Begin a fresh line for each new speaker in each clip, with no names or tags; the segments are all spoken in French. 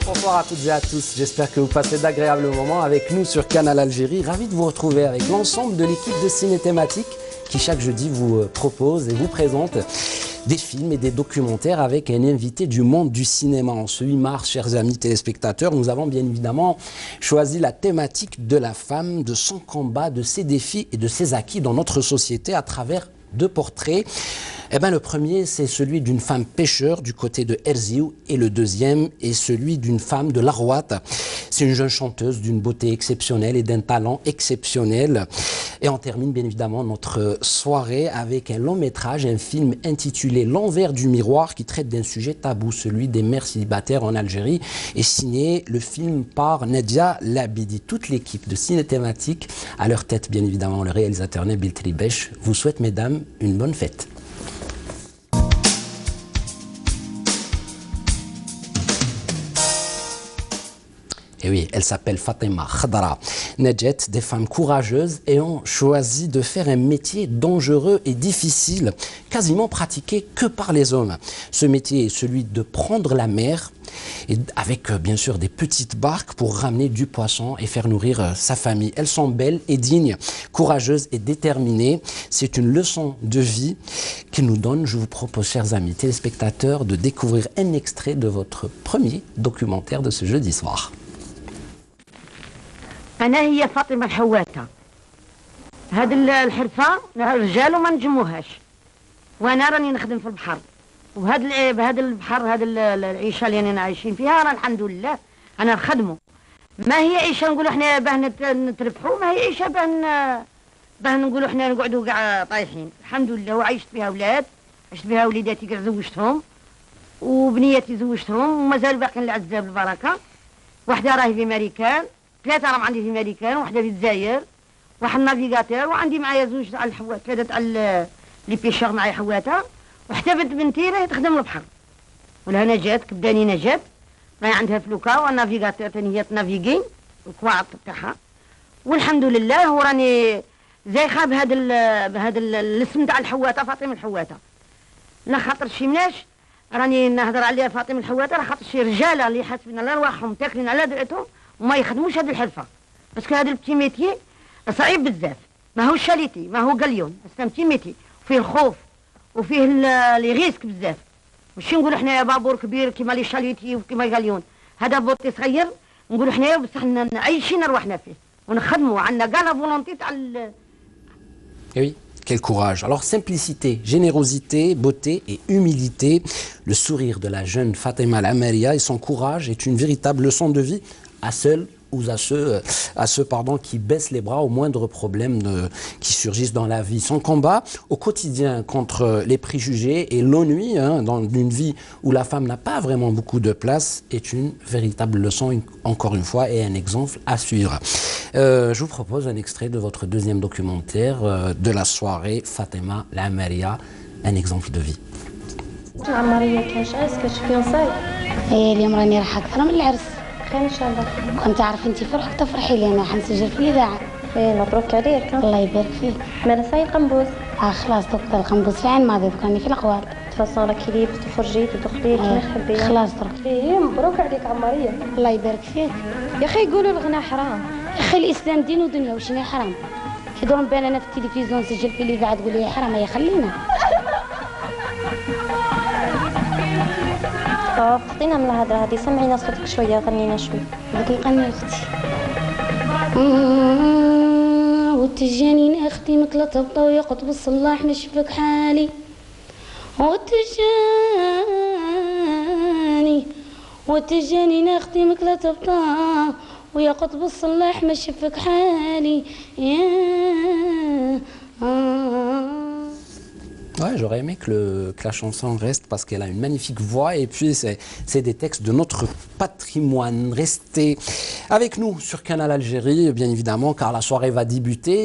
Bonsoir à toutes et à tous, j'espère que vous passez d'agréables moments avec nous sur Canal Algérie. Ravi de vous retrouver avec l'ensemble de l'équipe de Ciné Thématique qui chaque jeudi vous propose et vous présente des films et des documentaires avec un invité du monde du cinéma. En ce 8 mars, chers amis téléspectateurs, nous avons bien évidemment choisi la thématique de la femme, de son combat, de ses défis et de ses acquis dans notre société à travers deux portraits. Eh ben, le premier, c'est celui d'une femme pêcheur du côté de Erziou et le deuxième est celui d'une femme de l'Arwat. C'est une jeune chanteuse d'une beauté exceptionnelle et d'un talent exceptionnel. Et on termine bien évidemment notre soirée avec un long métrage, un film intitulé L'envers du miroir qui traite d'un sujet tabou, celui des mères célibataires en Algérie, et signé le film par Nadia Labidi. Toute l'équipe de Ciné Thématique, à leur tête bien évidemment le réalisateur Nabil Tribesh, vous souhaite mesdames une bonne fête. Et oui, elle s'appelle Fatima Khadra. Nedjet, des femmes courageuses ayant choisi de faire un métier dangereux et difficile, quasiment pratiqué que par les hommes. Ce métier est celui de prendre la mer, et avec bien sûr des petites barques pour ramener du poisson et faire nourrir sa famille. Elles sont belles et dignes, courageuses et déterminées. C'est une leçon de vie qu'ils nous donnent. Je vous propose, chers amis téléspectateurs, de découvrir un extrait de votre premier documentaire de ce jeudi soir.
أنا هي فاطمة الحواتة. هذه الحرفة الرجال ما نجموهاش. وأنا راني نخدم في البحر. بهذا البحر هذا العيشة اللي أنا عايشين فيها راه الحمد لله أنا نخدمه. ما هي عيشة نقولوا إحنا باه نتربحوا، ما هي عيشة باه نقولوا إحنا نقعدوا كاع طايحين. الحمد لله وعيشت فيها أولاد، عشت فيها وليداتي كاع زوجتهم وبنياتي زوجتهم ومازال باقيين العزاب البركة. واحدة راهي في ماريكان، ثلاثة راهم عندي في ماريكان، واحدة في الجزائر، واحد نافيغاتور، وعندي معايا زوج تاع الحوات، ثلاثة تاع لي بيشور معايا حواتة، وحتى بنت بنتي راهي تخدم البحر. ولها نجاة كبداني نجاة، راهي عندها فلوكا والنافيغاتور ثاني هي تنافيغي الكواعط تاعها. والحمد لله وراني زايخة بهذا الاسم تاع الحواتة فاطمة الحواتة. لا خاطر شي مناش راني نهضر عليها فاطمة الحواتة، راه خاطر شي رجالة اللي حاسبين على رواحهم تاكلين على درعتهم وما يخدموش هذه الحرفه، باسكو هذا البتي ميتي صعيب بزاف. ما هو شاليتي، ما هو قليون، بس بتي ميتي فيه الخوف وفيه لي ريسك بزاف. ماشي نقولوا حنايا بابور كبير كيما لي شاليتي وكيما قليون، هذا بوطي صغير نقولوا حنايا بصح عايشين رواحنا فيه ونخدموا، عندنا كاع لا فولونتي تاع.
Oui. Quel courage. Alors, simplicité, générosité, beauté et humilité. Le sourire de la jeune Fatima Lamaria et son courage est une véritable leçon de vie à ceux qui baissent les bras au moindre problème qui surgissent dans la vie. Son combat au quotidien contre les préjugés et l'ennui dans une vie où la femme n'a pas vraiment beaucoup de place est une véritable leçon, encore une fois, et un exemple à suivre. Je vous propose un extrait de votre deuxième documentaire de la soirée, Fatima Lamaria, un exemple de vie.
اليوم راني راح أكثر من العرس.
خير ان شاء الله.
كنت عارفه انت فرحك تفرحي لي، انا حنسجل في الاذاعه.
مبروك عليك.
الله يبارك فيك.
مالا ساي القنبوس.
خلاص دوك القنبوس في عين ماضي، دوك راني في القوار.
تفاصيل راكي لبست وخرجيتي ودخلتي كيما تحبي.
خلاص درك.
مبروك عليك عماريه.
الله يبارك فيك.
يا اخي يقولوا الغنى حرام.
يا اخي الاسلام دين ودنيا، وشنو حرام؟ كيدورون بان انا في التلفزيون نسجل في الاذاعه تقول لي حرام، هي خلينا.
قطينا من الهضره هذه، سمعينا صوتك شويه، غنينا شوي.
بدك نغني اختي. وتجاني اختي مثل طبطه ويا قطب الصلاح نشفك حالي. وتجاني اختي مثل طبطه ويا قطب الصلاح ما شفك حالي.
Ouais, j'aurais aimé que la chanson reste parce qu'elle a une magnifique voix et puis c'est des textes de notre patrimoine. Restez avec nous sur Canal Algérie, bien évidemment, car la soirée va débuter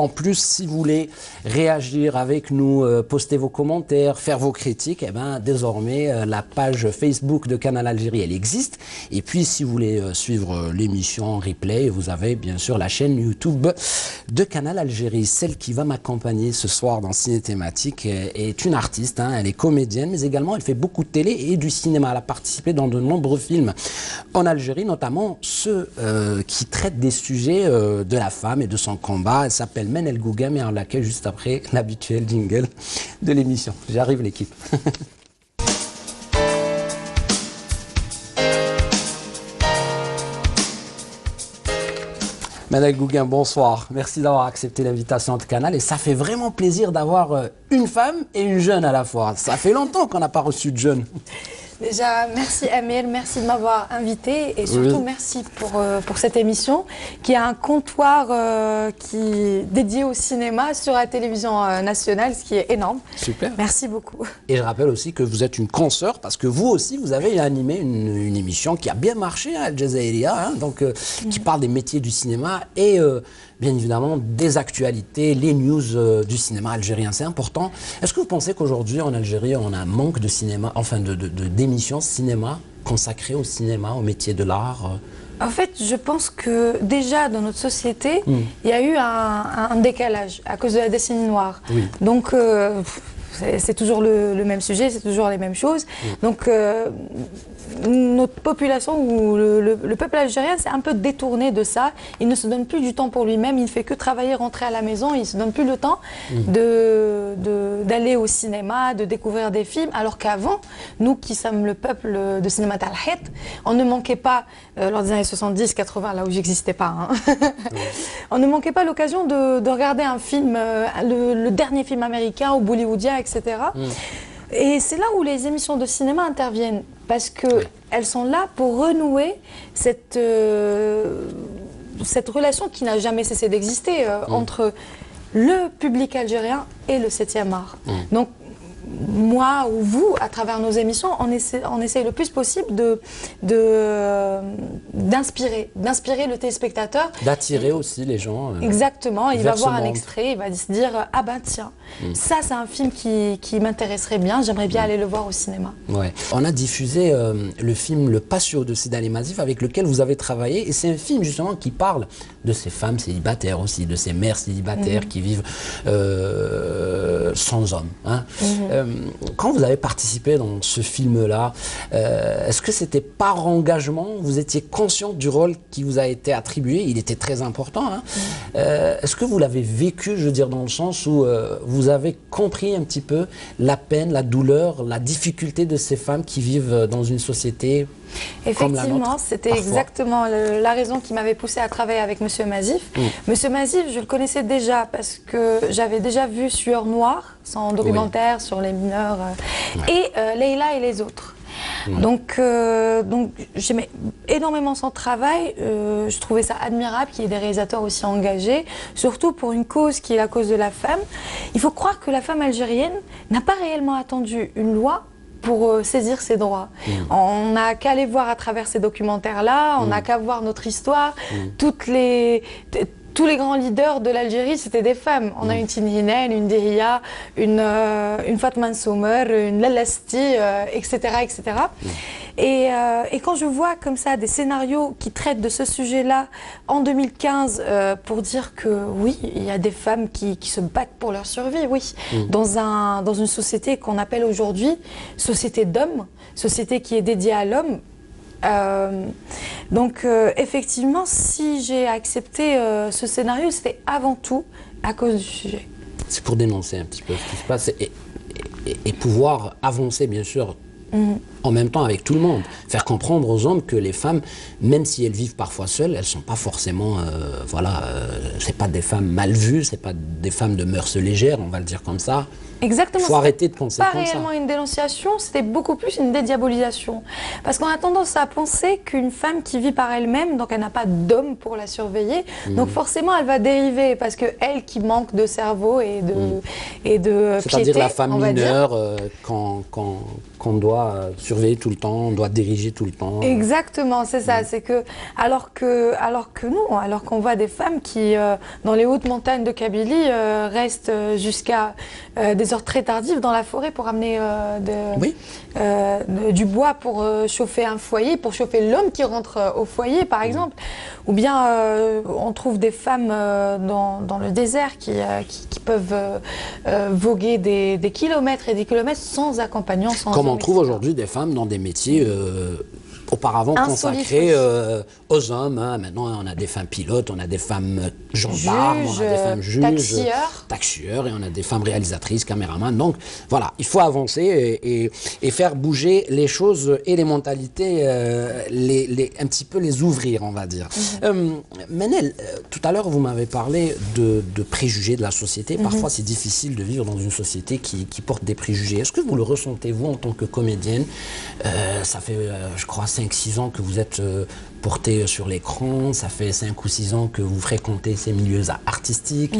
En plus, si vous voulez réagir avec nous, poster vos commentaires, faire vos critiques, eh ben, désormais, la page Facebook de Canal Algérie, elle existe. Et puis, si vous voulez suivre l'émission en replay, vous avez bien sûr la chaîne YouTube de Canal Algérie. Celle qui va m'accompagner ce soir dans Ciné Thématique est une artiste, hein, elle est comédienne, mais également elle fait beaucoup de télé et du cinéma. Elle a participé dans de nombreux films en Algérie, notamment ceux qui traitent des sujets de la femme et de son combat. Elle s'appelle Menel Gougam et on l'accueille juste après l'habituel jingle de l'émission. J'arrive l'équipe. Menel Gougam, bonsoir. Merci d'avoir accepté l'invitation de Canal et ça fait vraiment plaisir d'avoir une femme et une jeune à la fois. Ça fait longtemps qu'on n'a pas reçu de jeunes.
Déjà, merci Amir, merci de m'avoir invité et surtout merci pour cette émission qui a un comptoir dédié au cinéma sur la télévision nationale, ce qui est énorme.
Super.
Merci beaucoup.
Et je rappelle aussi que vous êtes une consoeur parce que vous aussi, vous avez animé une émission qui a bien marché à Al Jazeera, hein, donc, qui parle des métiers du cinéma et bien évidemment des actualités, les news du cinéma algérien. C'est important. Est-ce que vous pensez qu'aujourd'hui en Algérie, on a un manque de cinéma, enfin d'émissions cinéma consacrées au cinéma, au métier de l'art?
En fait, je pense que déjà dans notre société, il y a eu un décalage à cause de la décennie noire.
Oui.
Donc, c'est toujours le même sujet, c'est toujours les mêmes choses. Donc, notre population ou le peuple algérien s'est un peu détourné de ça. Il ne se donne plus du temps pour lui-même, il ne fait que travailler, rentrer à la maison, il ne se donne plus le temps d'aller au cinéma, de découvrir des films, alors qu'avant, nous qui sommes le peuple de cinéma Talhet, on ne manquait pas, lors des années 70, 80, là où j'existais pas, hein, on ne manquait pas l'occasion de regarder un film, le dernier film américain ou bollywoodien, etc. Et c'est là où les émissions de cinéma interviennent, parce qu'elles sont là pour renouer cette relation qui n'a jamais cessé d'exister entre le public algérien et le 7e art. Donc, moi ou vous, à travers nos émissions, on essaie le plus possible d'inspirer le téléspectateur.
D'attirer aussi les gens.
Exactement, il va voir un
monde.
Extrait, il va se dire « Ah ben tiens, ça c'est un film qui m'intéresserait bien, j'aimerais bien aller le voir au cinéma. »
Ouais. On a diffusé le film Le Patio de Sida Ali Mazif avec lequel vous avez travaillé et c'est un film justement qui parle de ces femmes célibataires aussi, de ces mères célibataires qui vivent sans homme. Hein. Quand vous avez participé dans ce film-là, est-ce que c'était par engagement? Vous étiez conscient du rôle qui vous a été attribué? Il était très important. Hein. Est-ce que vous l'avez vécu, je veux dire, dans le sens où vous avez compris un petit peu la peine, la douleur, la difficulté de ces femmes qui vivent dans une société comme la nôtre?
Effectivement, c'était exactement la raison qui m'avait poussé à travailler avec Monsieur Mazif. Monsieur Mazif, je le connaissais déjà parce que j'avais déjà vu Sueur Noire, son documentaire sur les mineurs, et Leïla et les autres. Donc j'aimais énormément son travail, je trouvais ça admirable qu'il y ait des réalisateurs aussi engagés, surtout pour une cause qui est la cause de la femme. Il faut croire que la femme algérienne n'a pas réellement attendu une loi pour saisir ses droits. On n'a qu'à aller voir à travers ces documentaires-là, on n'a qu'à voir notre histoire, tous les grands leaders de l'Algérie, c'était des femmes. On a une Tine Hinen, une Dihia, une Fatma Soumer, une Lalasti, etc. etc. Et quand je vois comme ça des scénarios qui traitent de ce sujet-là en 2015 pour dire que oui, il y a des femmes qui se battent pour leur survie, oui, dans une société qu'on appelle aujourd'hui société d'hommes, société qui est dédiée à l'homme. Donc effectivement, si j'ai accepté ce scénario, c'était avant tout à cause du sujet.
C'est pour dénoncer un petit peu ce qui se passe et pouvoir avancer, bien sûr, en même temps avec tout le monde. Faire comprendre aux hommes que les femmes, même si elles vivent parfois seules, elles ne sont pas forcément, c'est pas des femmes mal vues, c'est pas des femmes de mœurs légères, on va le dire comme ça.
Exactement.
Il faut arrêter de penser
pas
comme ça.
Pas réellement une dénonciation, c'était beaucoup plus une dédiabolisation. Parce qu'on a tendance à penser qu'une femme qui vit par elle-même, donc elle n'a pas d'homme pour la surveiller, donc forcément elle va dériver, parce que elle qui manque de cerveau et de piété,
c'est-à-dire la femme mineure qu'on doit surveiller. surveiller tout le temps, on doit diriger tout le temps.
Exactement, c'est ça. C'est que alors qu'on voit des femmes qui, dans les hautes montagnes de Kabylie, restent jusqu'à des heures très tardives dans la forêt pour amener du bois pour chauffer un foyer, pour chauffer l'homme qui rentre au foyer, par exemple. Ou bien on trouve des femmes dans le désert qui peuvent voguer des kilomètres et des kilomètres sans accompagnant, sans
Comme on
homme,
trouve
etc.
aujourd'hui des femmes dans des métiers auparavant
Insolites,
consacrés aux hommes. Hein. Maintenant, on a des femmes pilotes, on a des femmes gendarmes, on a des femmes juges, taxieurs, et on a des femmes réalisatrices, caméramans. Donc, voilà, il faut avancer et faire bouger les choses et les mentalités, un petit peu les ouvrir, on va dire. Manel, tout à l'heure, vous m'avez parlé de préjugés de la société. Parfois, c'est difficile de vivre dans une société qui porte des préjugés. Est-ce que vous le ressentez, vous, en tant que comédienne? Ça fait, je crois, 5-6 ans que vous êtes portée sur l'écran, ça fait 5 ou 6 ans que vous fréquentez ces milieux artistiques,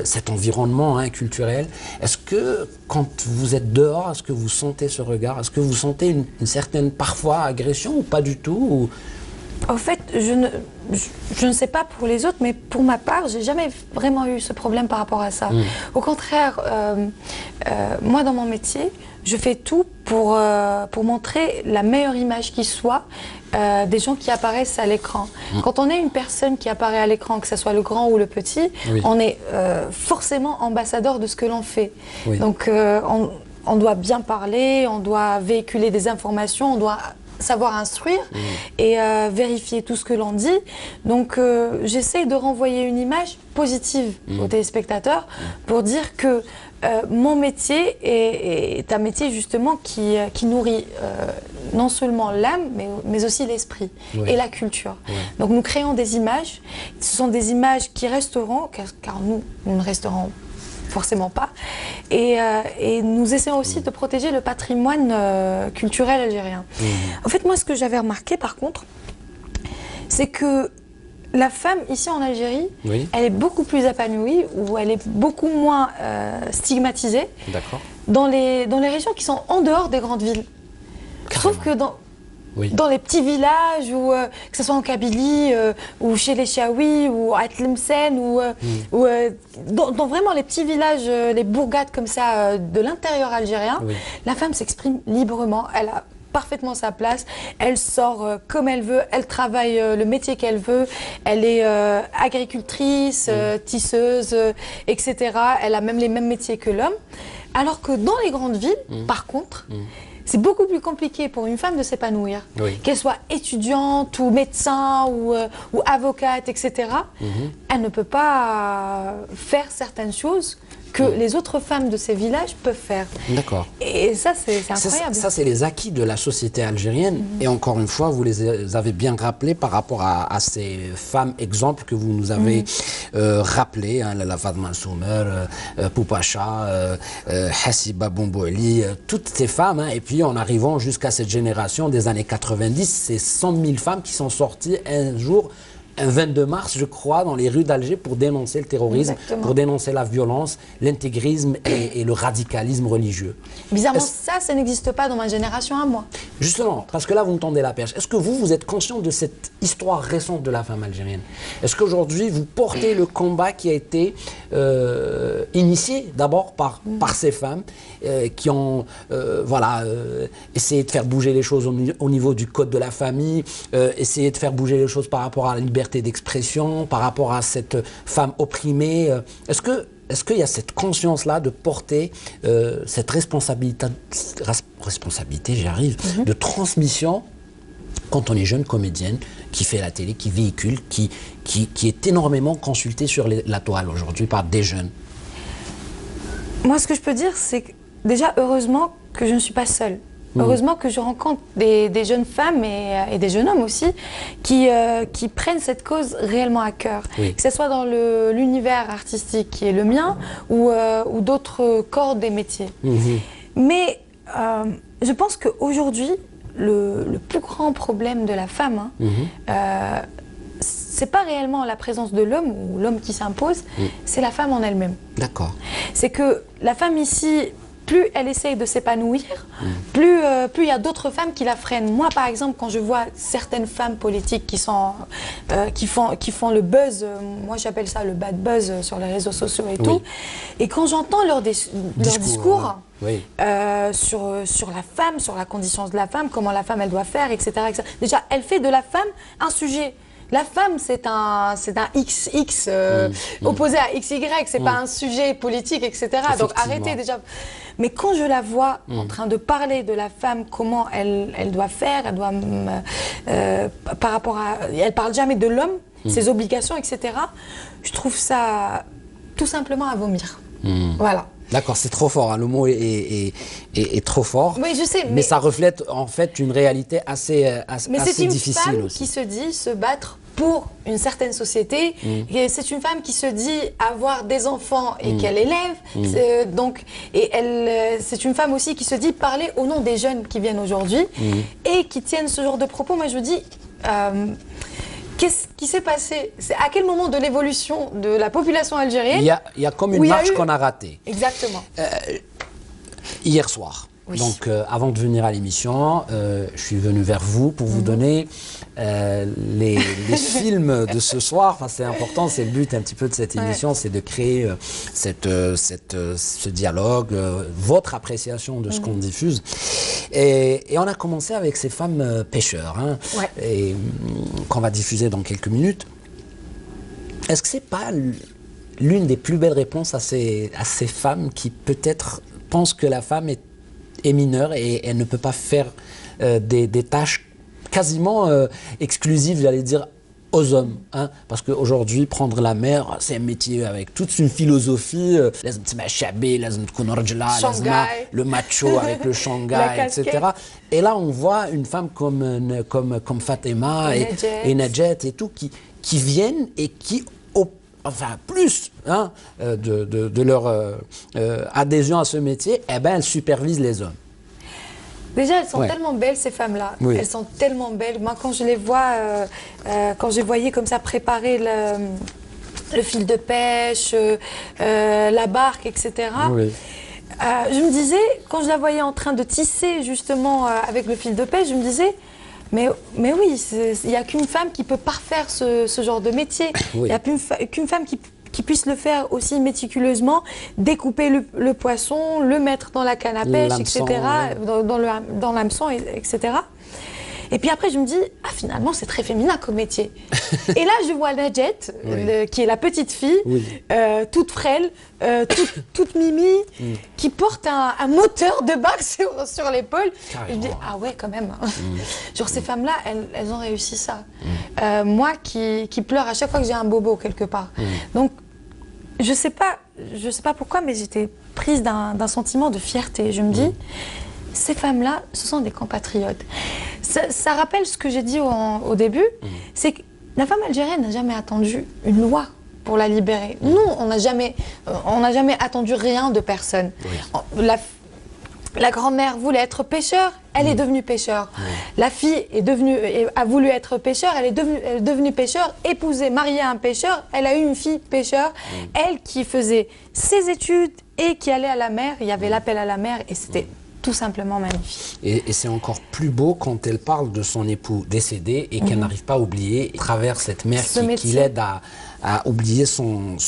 cet environnement culturel. Est-ce que, quand vous êtes dehors, est-ce que vous sentez ce regard? Est-ce que vous sentez une certaine, parfois, agression ou pas du tout?
En fait, je ne sais pas pour les autres, mais pour ma part, j'ai jamais vraiment eu ce problème par rapport à ça. Au contraire, moi, dans mon métier, je fais tout pour montrer la meilleure image qui soit des gens qui apparaissent à l'écran. Quand on est une personne qui apparaît à l'écran, que ce soit le grand ou le petit, on est forcément ambassadeur de ce que l'on fait. Donc, on doit bien parler, on doit véhiculer des informations, on doit savoir instruire et vérifier tout ce que l'on dit. Donc j'essaie de renvoyer une image positive aux téléspectateurs pour dire que mon métier est un métier justement qui nourrit non seulement l'âme mais aussi l'esprit et la culture. Donc nous créons des images, ce sont des images qui resteront, car nous ne resterons forcément pas. Et nous essayons aussi de protéger le patrimoine culturel algérien. En fait, moi, ce que j'avais remarqué, par contre, c'est que la femme, ici en Algérie, elle est beaucoup plus épanouie, ou elle est beaucoup moins stigmatisée dans les régions qui sont en dehors des grandes villes. Je trouve que dans les petits villages, que ce soit en Kabylie, ou chez les Chaouis, ou à Tlemcen, ou dans vraiment les petits villages, les bourgades comme ça, de l'intérieur algérien, la femme s'exprime librement, elle a parfaitement sa place, elle sort comme elle veut, elle travaille le métier qu'elle veut, elle est agricultrice, tisseuse, etc. Elle a même les mêmes métiers que l'homme. Alors que dans les grandes villes, par contre, c'est beaucoup plus compliqué pour une femme de s'épanouir. Qu'elle soit étudiante ou médecin ou avocate, etc. Elle ne peut pas faire certaines choses que les autres femmes de ces villages peuvent faire.
D'accord.
Et ça, c'est incroyable.
Ça, c'est les acquis de la société algérienne. Et encore une fois, vous les avez bien rappelés par rapport à ces femmes exemples que vous nous avez rappelés, la Fatma Soumer, Poupacha, Hassiba Bomboueli, toutes ces femmes. Et puis, en arrivant jusqu'à cette génération des années 90, c'est 100 000 femmes qui sont sorties un jour, un 22 mars, je crois, dans les rues d'Alger pour dénoncer le terrorisme, pour dénoncer la violence, l'intégrisme et le radicalisme religieux.
Bizarrement, ça n'existe pas dans ma génération à moi.
Justement, parce que là, vous me tendez la perche. Est-ce que vous êtes conscient de cette histoire récente de la femme algérienne? Est-ce qu'aujourd'hui, vous portez le combat qui a été initié d'abord par ces femmes qui ont essayé de faire bouger les choses au niveau du code de la famille, essayé de faire bouger les choses par rapport à la liberté d'expression, par rapport à cette femme opprimée? Est-ce qu'il y a cette conscience-là de porter cette responsabilité, j'y arrive, de transmission quand on est jeune comédienne, qui fait la télé, qui véhicule, qui est énormément consultée sur la toile aujourd'hui par des jeunes?
Moi, ce que je peux dire, c'est que déjà, heureusement que je ne suis pas seule. Heureusement que je rencontre des jeunes femmes et des jeunes hommes aussi qui prennent cette cause réellement à cœur. Que ce soit dans l'univers artistique qui est le mien ou d'autres corps des métiers. Mais je pense qu'aujourd'hui, le plus grand problème de la femme, c'est pas réellement la présence de l'homme ou l'homme qui s'impose, c'est la femme en elle-même.
D'accord.
C'est que la femme ici, plus elle essaye de s'épanouir, plus il y a d'autres femmes qui la freinent. Moi, par exemple, quand je vois certaines femmes politiques qui font le buzz, moi j'appelle ça le bad buzz sur les réseaux sociaux et tout, et quand j'entends leur discours
oui.
sur la femme, sur la condition de la femme, comment la femme elle doit faire, etc., etc. Déjà, elle fait de la femme un sujet. La femme, c'est un XX opposé à XY, c'est pas un sujet politique, etc. Donc arrêtez déjà. Mais quand je la vois en train de parler de la femme, comment elle doit faire, elle doit par rapport à, elle parle jamais de l'homme, ses obligations, etc. Je trouve ça tout simplement à vomir. Voilà.
D'accord, c'est trop fort, hein. Le mot est trop fort.
Oui, je sais.
Mais ça reflète en fait une réalité assez
mais c'est une
difficile
femme
aussi.
qui se dit se battre pour une certaine société. C'est une femme qui se dit avoir des enfants et qu'elle élève. Donc, et c'est une femme aussi qui se dit parler au nom des jeunes qui viennent aujourd'hui et qui tiennent ce genre de propos. Moi, je me dis... qu'est-ce qui s'est passé? C'est à quel moment de l'évolution de la population algérienne?
Il y a comme une marche qu'on a ratée.
Exactement.
Hier soir. Oui. Donc, avant de venir à l'émission, je suis venu vers vous pour vous donner les films de ce soir. Enfin, c'est important, c'est le but un petit peu de cette émission, c'est de créer ce dialogue, votre appréciation de ce qu'on diffuse. Et on a commencé avec ces femmes pêcheurs, hein, et qu'on va diffuser dans quelques minutes. Est-ce que c'est pas l'une des plus belles réponses à ces femmes qui peut-être pensent que la femme est mineure et elle ne peut pas faire des tâches quasiment exclusives, j'allais dire, aux hommes, hein? Parce qu'aujourd'hui, prendre la mer, c'est un métier avec toute une philosophie, le macho avec le Shanghai, etc. Et là, on voit une femme comme Fatima et Nadjet et tout qui viennent et qui enfin plus hein, de leur adhésion à ce métier, eh ben, elles supervisent les hommes.
Déjà, elles sont tellement belles, ces femmes-là. Oui. Elles sont tellement belles. Moi, quand je les vois, quand je les voyais comme ça préparer le fil de pêche, la barque, etc., oui. Je me disais, quand je la voyais en train de tisser justement avec le fil de pêche, je me disais, mais oui, il n'y a qu'une femme qui peut parfaire ce genre de métier. Oui. Il n'y a qu'une femme qui puisse le faire aussi méticuleusement, découper le poisson, le mettre dans la canne à pêche, etc., dans l'hameçon, etc. Et puis après, je me dis, ah, finalement, c'est très féminin comme métier. Et là, je vois Nadjet, qui est la petite fille, toute frêle, toute mimi, qui porte un moteur de bac sur l'épaule. Et je me dis, ah ouais, quand même. Genre, ces femmes-là, elles ont réussi ça. Moi qui pleure à chaque fois que j'ai un bobo quelque part. Donc, je sais pas pourquoi, mais j'étais prise d'un sentiment de fierté. Je me dis, ces femmes-là, ce sont des compatriotes. Ça rappelle ce que j'ai dit au début, c'est que la femme algérienne n'a jamais attendu une loi pour la libérer. Nous, on n'a jamais attendu rien de personne. Oui. La grand-mère voulait être pêcheur, elle est devenue pêcheur. La fille a voulu être pêcheur, elle est devenue pêcheur, épousée, mariée à un pêcheur, elle a eu une fille pêcheur, elle qui faisait ses études et qui allait à la mer, il y avait l'appel à la mer et c'était tout simplement magnifique.
Et c'est encore plus beau quand elle parle de son époux décédé et qu'elle n'arrive pas à oublier, à travers cette mère qui l'aide à oublier son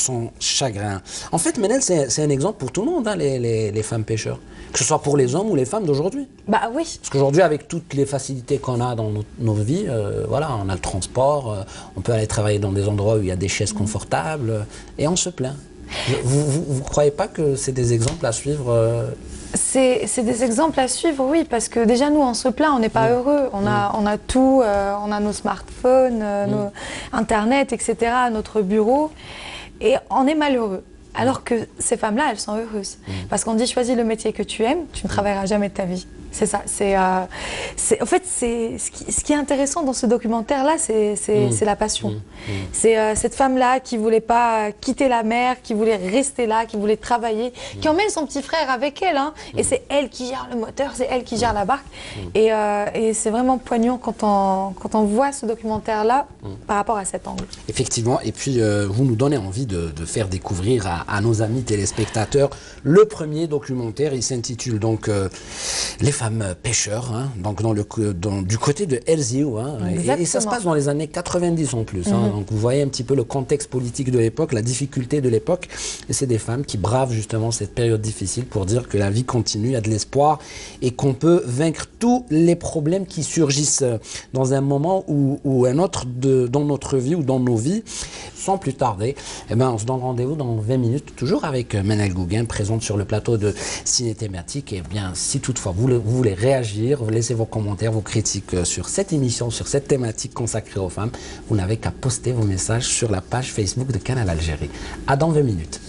chagrin. En fait, Manel, c'est un exemple pour tout le monde, hein, les femmes pêcheurs. Que ce soit pour les hommes ou les femmes d'aujourd'hui.
Bah oui.
Parce qu'aujourd'hui, avec toutes les facilités qu'on a dans nos vies, voilà, on a le transport, on peut aller travailler dans des endroits où il y a des chaises confortables, et on se plaint. Vous ne croyez pas que c'est des exemples à suivre
C'est des exemples à suivre, oui, parce que déjà nous on se plaint, on n'est pas heureux, on a tout, on a nos smartphones, nos Internet, etc., notre bureau, et on est malheureux. Alors que ces femmes-là, elles sont heureuses. Parce qu'on dit choisis le métier que tu aimes, tu ne travailleras jamais de ta vie. C'est ça. En fait, ce qui est intéressant dans ce documentaire-là, c'est la passion. C'est cette femme-là qui voulait pas quitter la mer, qui voulait rester là, qui voulait travailler, qui emmène son petit frère avec elle. Hein, et c'est elle qui gère le moteur, c'est elle qui gère la barque. Et c'est vraiment poignant quand on voit ce documentaire-là par rapport à cet angle.
Effectivement. Et puis, vous nous donnez envie de faire découvrir à nos amis téléspectateurs le premier documentaire. Il s'intitule donc Les femmes pêcheurs, hein, donc du côté de Elzio, hein, et ça se passe dans les années 90 en plus. Hein, donc vous voyez un petit peu le contexte politique de l'époque, la difficulté de l'époque, et c'est des femmes qui bravent justement cette période difficile pour dire que la vie continue, il y a de l'espoir et qu'on peut vaincre tous les problèmes qui surgissent dans un moment ou un autre dans notre vie ou dans nos vies. Sans plus tarder, eh ben, on se donne rendez-vous dans 20 minutes, toujours avec Manal Gouguin, présente sur le plateau de Ciné Thématique. Et bien, si toutefois vous voulez réagir, vous laissez vos commentaires, vos critiques sur cette émission, sur cette thématique consacrée aux femmes, vous n'avez qu'à poster vos messages sur la page Facebook de Canal Algérie. À dans 20 minutes.